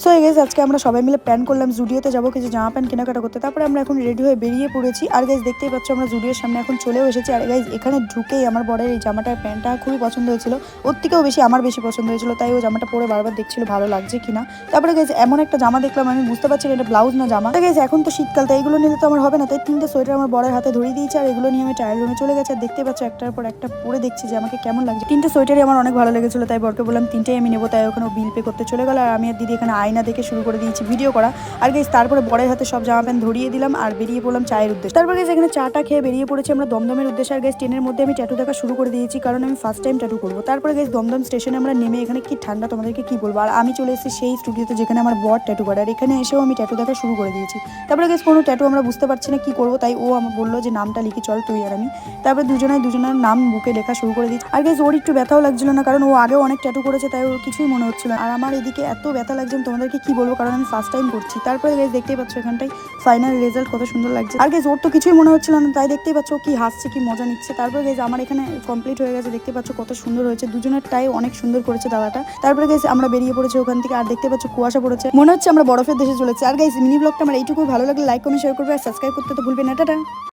So guys আজকে আমরা সবাই মিলে প্ল্যান করলাম জুডিওতে যাবো কিছু জামা প্যান্ট কেনাকাটা করতে। তারপরে আমরা এখন রেডি হয়ে বেরিয়ে পড়েছি। আর গাইজ দেখতেই পাচ্ছ আমরা জুডিওর সামনে এখন চলেও এসেছি। আর গাইজ এখানে ঢুকেই আমার বরের এই জামাটা প্যান্টটা খুবই পছন্দ হয়েছিল, ওর থেকেও বেশি আমার বেশি পছন্দ হয়েছিল, তাই ও জামাটা পরে বারবার দেখছিল ভালো লাগছে কিনা। তারপরে গাইজ এমন একটা জামা দেখলাম, আমি বুঝতে পারছি এটা ব্লাউজ না জামা। গাইজ এখন তো শীতকাল, তাই এগুলো নিলে তো আমার হবে না, তাই 3টে সোয়েটার আমার বরের হাতে ধরিয়ে দিয়েছি। আর এগুলো নিয়ে আমি ট্রায়াল রুমে চলে গেছি। আর দেখতে পাচ্ছ একটার পর একটা পরে দেখছি যে আমাকে কেমন লাগছে। 3টে সোয়েটারই আমার অনেক ভালো লেগেছিল, তাই বরকে বললাম 3টেই আমি নেবো। তাই ওখানে বিল পে করতে চলে গেল, আর আমি আর দিদি এখানে আয়না দেখে শুরু করে দিয়েছি ভিডিও করা। আর গাইজ তারপরে বরের হাতে সব জামা প্যান্ট ধরিয়ে দিলাম আর বেরিয়ে পড়লাম চায়ের উদ্দেশ্যে। তারপর গাইজ এখানে চাটা খেয়ে বেরিয়ে পড়েছি আমরা দমদমের উদ্দেশ্যে। আর গাইজ ট্রেনের মধ্যে আমি ট্যাটু দেখা শুরু করে দিয়েছি, কারণ আমি ফার্স্ট টাইম ট্যাটু করবো। তারপরে গাইজ দমদম স্টেশনে আমরা নেমে, এখানে কি ঠান্ডা তোমাদেরকে কি বলবো। আর আমি চলে এসেছি সেই স্টুডিওতে যেখানে আমার বর ট্যাটু করে, আর এখানে এসেও আমি ট্যাটু দেখা শুরু করে দিয়েছি। তারপরে গাইজ কোনো ট্যাটু আমরা বুঝতে পারছি না কি করবো, তাই ও আমার বললো যে নামটা লিখি চল তুই আর আমি। তারপরে দুজনের নাম বুকে লেখা শুরু করে দিচ্ছি। আর গাইজ ওর একটু ব্যথাও লাগছিল না, কারণ ও আগেও অনেক ট্যাটু করেছে, তাই ওর কিছুই মনে হচ্ছিল। আর আমার এদিকে এত ব্যথা লাগছে তোমাদেরকে কি বলবো, কারণ আমি ফার্স্ট টাইম করছি। তারপরে গাইজ দেখতেই পাচ্ছ এখানটাই ফাইনাল রেজাল্ট কত সুন্দর লাগছে। আর গাইজ ওর তো কিছুই মনে হচ্ছিল না, তাই দেখতেই পাচ্ছ কি হাসছে কি মজা নিচ্ছে। তারপরে গাইজ আমার এখানে কমপ্লিট হয়ে গেছে, দেখতে পাচ্ছ কত সুন্দর হয়েছে, দুজনেরটাই অনেক সুন্দর করেছে দাদাটা। তারপরে গাইজ আমরা বেরিয়ে পড়েছি ওখান থেকে। আর দেখতে পাচ্ছ কুয়াশা পড়েছে, মনে হচ্ছে আমরা বরফের দেশে চলেছি। আর গাইজ মিনি ব্লগটা আমার এইটুকু ভালো লাগলে লাইক কমেন্ট শেয়ার করবে আর সাবস্ক্রাইব করতে তো ভুলবে না। টাটা।